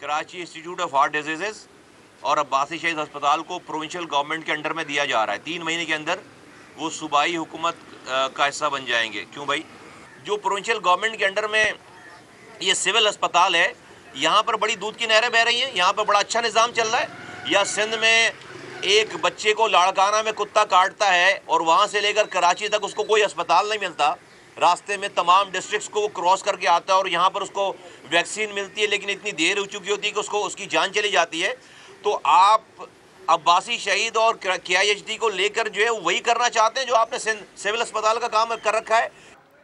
Karachi institute of heart diseases और अब्बासी शहीद अस्पताल को प्रोविंशियल गवर्नमेंट के अंडर में दिया जा रहा है। 3 महीने के अंदर वो सूबाई हुकूमत का हिस्सा बन जाएंगे। क्यों भाई? जो प्रोविंशियल गवर्नमेंट के अंडर में ये सिविल अस्पताल है, यहाँ पर बड़ी दूध की नहरें बह रही हैं, यहाँ पर बड़ा अच्छा निज़ाम चल रहा है। या सिंध में एक बच्चे को लाड़काना में कुत्ता काटता है और वहाँ से लेकर कराची तक उसको कोई अस्पताल नहीं मिलता, रास्ते में तमाम डिस्ट्रिक्ट्स को क्रॉस करके आता है और यहाँ पर उसको वैक्सीन मिलती है, लेकिन इतनी देर हो चुकी होती है कि उसकी जान चली जाती है। तो आप अब्बासी शहीद और KIHD को लेकर जो है वही करना चाहते हैं जो आपने सिविल अस्पताल का काम कर रखा है।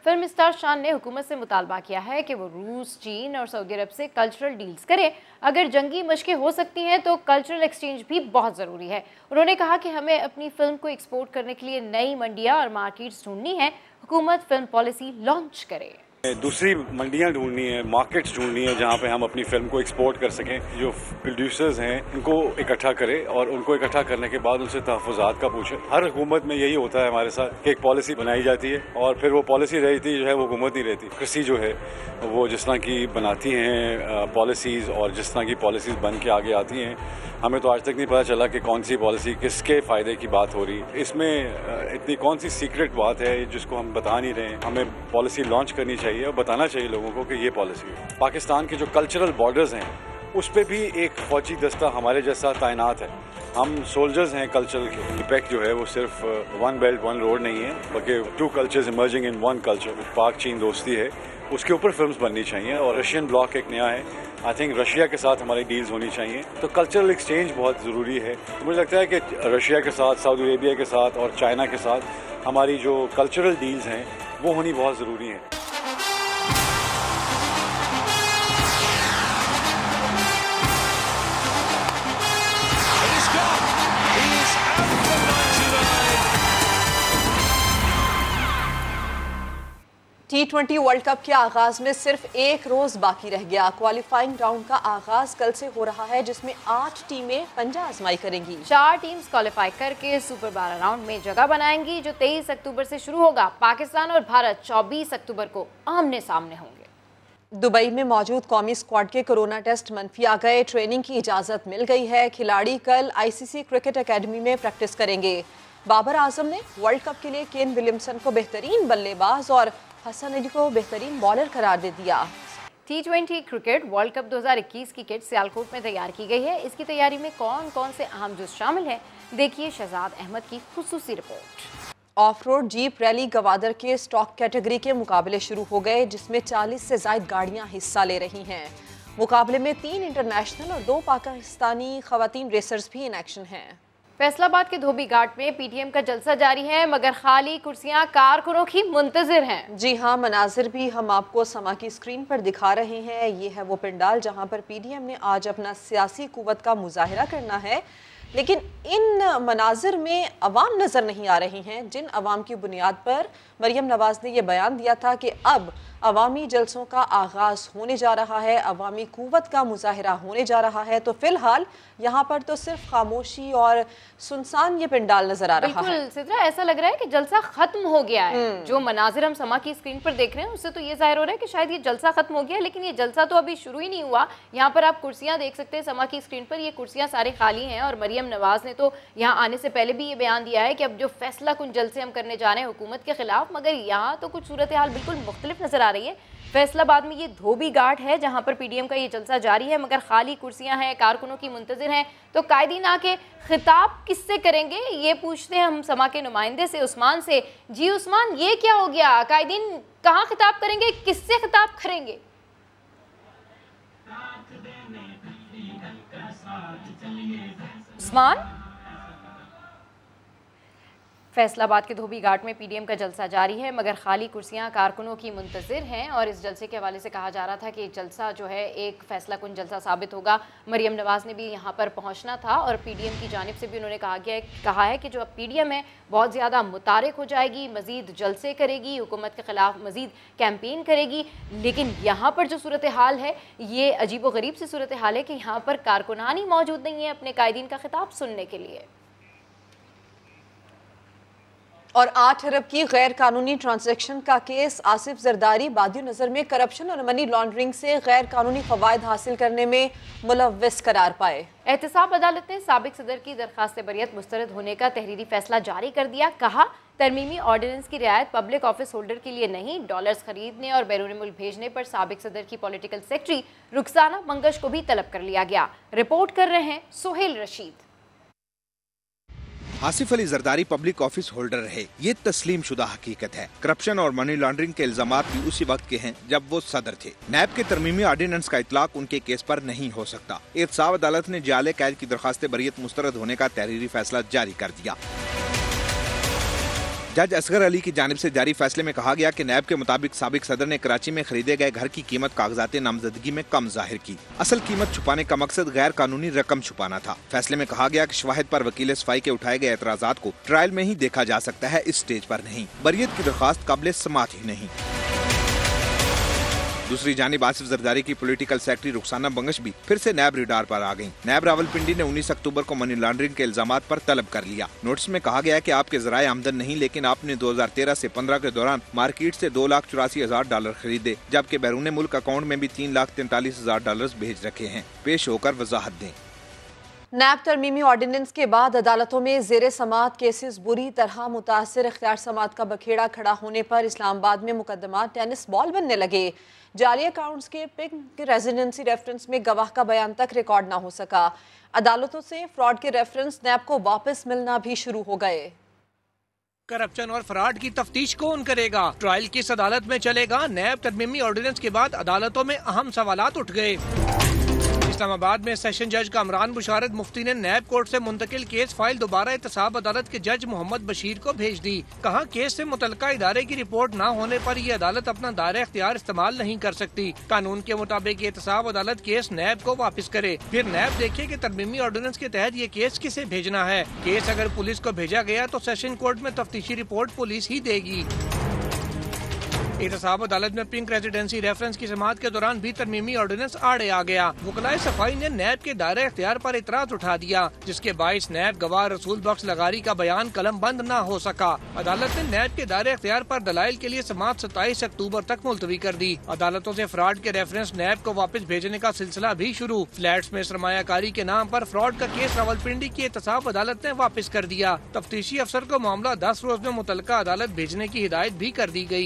फिल्म स्टार शान ने हुकूमत से मुतालबा किया है कि वो रूस, चीन और सऊदी अरब से कल्चरल डील्स करे। अगर जंगी मशकें हो सकती हैं तो कल्चरल एक्सचेंज भी बहुत ज़रूरी है। उन्होंने कहा कि हमें अपनी फिल्म को एक्सपोर्ट करने के लिए नई मंडियाँ और मार्केट्स ढूंढनी है। हुकूमत फिल्म पॉलिसी लॉन्च करे, दूसरी मंडियाँ ढूंढनी है, मार्केट्स ढूंढनी है जहाँ पे हम अपनी फिल्म को एक्सपोर्ट कर सकें। जो प्रोड्यूसर्स हैं उनको इकट्ठा करें और उनको इकट्ठा करने के बाद उनसे तहफ़्फ़ुज़ात का पूछें। हर हुकूमत में यही होता है हमारे साथ कि एक पॉलिसी बनाई जाती है और फिर वो पॉलिसी रहती जो है वो हुकूमत नहीं रहती। कृषि जो है वो जिस तरह की बनाती हैं पॉलिसीज़ और जिस तरह की पॉलिसीज़ बन के आगे आती हैं, हमें तो आज तक नहीं पता चला कि कौन सी पॉलिसी किसके फ़ायदे की बात हो रही है। इसमें इतनी कौन सी सीक्रेट बात है जिसको हम बता नहीं रहे हैं। हमें पॉलिसी लॉन्च करनी चाहिए और बताना चाहिए लोगों को कि ये पॉलिसी है। पाकिस्तान के जो कल्चरल बॉर्डर्स हैं उस पर भी एक फ़ौजी दस्ता हमारे जैसा तैनात है। हम सोल्जर्स हैं कल्चरल के। इम्पैक्ट जो है वो सिर्फ 1 बेल्ट 1 रोड नहीं है, बल्कि 2 कल्चर्स इमर्जिंग इन 1 कल्चर। पाक चीन दोस्ती है, उसके ऊपर फिल्म्स बननी चाहिए। और रशियन ब्लॉक एक नया है, आई थिंक रशिया के साथ हमारी डील्स होनी चाहिए। तो कल्चरल एक्सचेंज बहुत ज़रूरी है। तो मुझे लगता है कि रशिया के साथ, सऊदी अरेबिया के साथ और चाइना के साथ हमारी जो कल्चरल डील्स हैं वो होनी बहुत ज़रूरी है। T20 वर्ल्ड कप के आगाज में सिर्फ 1 रोज बाकी रह गया। क्वालिफाइंग राउंड का आगाज कल से हो रहा है, जिसमें 8 टीमें पंजा आजमाई करेंगी। 4 टीम्स क्वालिफाई करके सुपर 12 राउंड में जगह बनाएंगी, जो 23 अक्टूबर से शुरू होगा। पाकिस्तान और भारत 24 अक्टूबर को आमने सामने होंगे। दुबई में मौजूद कौमी स्क्वाड के कोरोना टेस्ट मनफी आ गए। ट्रेनिंग की इजाजत मिल गई है। खिलाड़ी कल ICC क्रिकेट एकेडमी में प्रैक्टिस करेंगे। बाबर आजम ने वर्ल्ड कप के लिए केन विलियमसन को बेहतरीन बल्लेबाज और हसन अली को बेहतरीन बॉलर करार दे दिया। T20 क्रिकेट वर्ल्ड कप 2021 की किट सियालकोट में तैयार की गई है। इसकी तैयारी में कौन कौन से अहम जुज़ शामिल हैं, देखिए शहजाद अहमद की खुसूसी report. Off road jeep rally Gwadar के स्टॉक कैटेगरी के मुकाबले शुरू हो गए, जिसमें 40 से ज़ायद गाड़ियां हिस्सा ले रही हैं। मुकाबले में 3 इंटरनेशनल और 2 पाकिस्तानी खवातीन रेसर्स भी इन एक्शन हैं। फैसलाबाद के धोबी घाट में PTM का जलसा जारी है, मगर खाली कुर्सियां कारकुनों की मुंतजिर हैं। जी हाँ, मनाजिर भी हम आपको समा की स्क्रीन पर दिखा रहे हैं। ये है वो पंडाल जहाँ पर PDM ने आज अपना सियासी कुव्वत का मुजाहिरा करना है, लेकिन इन मनाजिर में अवाम नज़र नहीं आ रही हैं, जिन अवाम की बुनियाद पर मरियम नवाज ने यह बयान दिया था कि अब अवामी जलसों का आगाज़ होने जा रहा है, अवामी कुव्वत का मुजाहिरा होने जा रहा है। तो फिलहाल यहाँ पर तो सिर्फ खामोशी और सुनसान ये पंडाल नजर आ रहा है। बिल्कुल सिद्रा, ऐसा लग रहा है कि जलसा खत्म हो गया है। जो मनाजिर हम समा की स्क्रीन पर देख रहे हैं उससे तो ये जाहिर हो रहा है कि शायद ये जलसा खत्म हो गया है, लेकिन ये जलसा तो अभी शुरू ही नहीं हुआ। यहाँ पर आप कुर्सियाँ देख सकते हैं समा की स्क्रीन पर, ये कुर्सियाँ सारी खाली हैं। और मरियम नवाज ने तो यहाँ आने से पहले भी ये बयान दिया है कि अब जो फैसला कुन जलसे हम करने जा रहे हैं हुकूमत के खिलाफ, मगर यहाँ तो कुछ सूरत हाल बिल्कुल मुख्तलिफ नजर आ रही है। फैसलाबाद में ये धोबी घाट है जहाँ पर PDM का ये जलसा जारी है, मगर खाली कुर्सियाँ हैं, कारकुनों की मुंतजिर हैं। तो कायदीन आके खिताब किससे करेंगे, ये पूछते हैं हम समा के नुमाइंदे से, उस्मान से। जी उस्मान, ये क्या हो गया? कायदीन कहाँ खिताब करेंगे, किससे खिताब करेंगे? उस्मान, फैसलाबाद के धोबी घाट में पीडीएम का जलसा जारी है, मगर खाली कुर्सियां कारकुनों की मुंतज़िर हैं और इस जलसे के हवाले से कहा जा रहा था कि जलसा जो है एक फैसला कुन जलसा साबित होगा। मरियम नवाज ने भी यहां पर पहुंचना था और पीडीएम की जानिब से भी उन्होंने कहा है कि जो अब पीडीएम है बहुत ज़्यादा मुतारिक हो जाएगी, मज़ीद जलसे करेगी, हुकूमत के ख़िलाफ़ मज़ीद कैंपेन करेगी। लेकिन यहाँ पर जो सूरत हाल है ये अजीब व गरीब सी सूरत हाल है कि यहाँ पर कारकुनान ही मौजूद नहीं है अपने कायदीन का खिताब सुनने के लिए। और 8 अरब की गैर कानूनी ट्रांजैक्शन का केस, आसिफ जरदारी बादियो नज़र में करप्शन और मनी लॉन्ड्रिंग से गैर कानूनी फवायद हासिल करने में मुलव्विस करार पाए। एहतसाब अदालत ने साबिक सदर की दरखास्त बरियत मुस्तरद होने का तहरीरी फैसला जारी कर दिया। कहा तरमीमी ऑर्डिनेंस की रियायत पब्लिक ऑफिस होल्डर के लिए नहीं, डॉलर्स खरीदने और बैरून मुल्क भेजने पर साबिक सदर की पॉलिटिकल सेक्रेटरी रुखसाना मंगश को भी तलब कर लिया गया। रिपोर्ट कर रहे हैं Sohail Rashid. Asif Ali Zardari public office holder रहे, ये तस्लीम शुदा हकीकत है। करप्शन और मनी लॉन्ड्रिंग के इल्जामात भी उसी वक्त के हैं जब वो सदर थे। नैब के तरमीमी ऑर्डिनेंस का इतलाक उनके केस पर नहीं हो सकता। एहतसाब अदालत ने जाले कैद की दरखास्त बरियत मुस्तरद होने का तहरीरी फैसला जारी कर दिया। जज असगर अली की जानिब से जारी फैसले में कहा गया कि नैब के मुताबिक साबिक सदर ने कराची में खरीदे गए घर की कीमत कागजात नामजदगी में कम जाहिर की। असल कीमत छुपाने का मकसद गैर कानूनी रकम छुपाना था। फैसले में कहा गया कि शवाहिद पर वकील सफाई के उठाए गए एतराजात को ट्रायल में ही देखा जा सकता है, इस स्टेज पर नहीं। बरियत की दरखास्त काबिल समात ही नहीं। दूसरी जानिब आसिफ जरदारी की पॉलिटिकल सेक्रेटरी रुखसाना मंगश भी फिर से नैब रडार पर आ गईं। नैब रावलपिंडी ने 19 अक्टूबर को मनी लॉन्ड्रिंग के इल्जामात पर तलब कर लिया। नोटिस में कहा गया कि आपके जराए आमदन नहीं, लेकिन आपने 2013 से 15 के दौरान मार्केट से $2,84,000 खरीदे, जबकि बैरून मुल्क अकाउंट में भी $3,43,000 भेज रखे हैं। पेश होकर वजाहत दें। नैब तरमीमी ऑर्डिनेंस के बाद अदालतों में जेर समात केसेस बुरी तरह मुतासर। इख्तियार समात का बखेड़ा खड़ा होने पर इस्लामाबाद में मुकदमा टेनिस बॉल बनने लगे। जाली अकाउंट्स के पिंक रेजिडेंसी रेफरेंस में गवाह का बयान तक रिकॉर्ड ना हो सका। अदालतों से फ्रॉड के रेफरेंस नैब को वापस मिलना भी शुरू हो गए। करप्शन और फ्रॉड की तफ्तीश कौन करेगा? ट्रायल किस अदालत में चलेगा? नैब तरमीमी ऑर्डिनेंस के बाद अदालतों में अहम सवालात उठ गए। इस्लामाबाद में सेशन जज कामरान बुशारत मुफ्ती ने नैब कोर्ट से मुंतकिल केस फाइल दोबारा एहतसाब अदालत के जज मोहम्मद बशीर को भेज दी। कहा केस से मुतल्लिका इदारे की रिपोर्ट न होने पर ये अदालत अपना दायरा इख्तियार इस्तेमाल नहीं कर सकती। कानून के मुताबिक एहतसाब अदालत केस नैब को वापस करे, फिर नैब देखे कि तरमीमी ऑर्डिनेंस के तहत ये केस किसे भेजना है। केस अगर पुलिस को भेजा गया तो सेशन कोर्ट में तफ्तीशी रिपोर्ट पुलिस ही देगी। एहतसाब अदालत में पिंक रेजिडेंसी रेफरेंस की समाअत के दौरान भी तरमीमी ऑर्डिनेंस आड़े आ गया। वकलाए सफाई ने नैब के दायरे इख्तियार पर इतराज उठा दिया, जिसके बाइस नैब गवाह रसूल बख्श लगारी का बयान कलम बंद न हो सका। अदालत ने नैब के दायरे इख्तियार पर दलाइल के लिए समाअत 27 अक्टूबर तक मुलतवी कर दी। अदालतों से फ्रॉड के रेफरेंस नैब को वापस भेजने का सिलसिला भी शुरू। फ्लैट्स में सरमायाकारी के नाम पर फ्रॉड का केस रावलपिंडी की एहतसाब अदालत ने वापस कर दिया। तफ्तीशी अफसर को मामला 10 रोज में मुतल्लिका अदालत भेजने की हिदायत भी कर दी गई।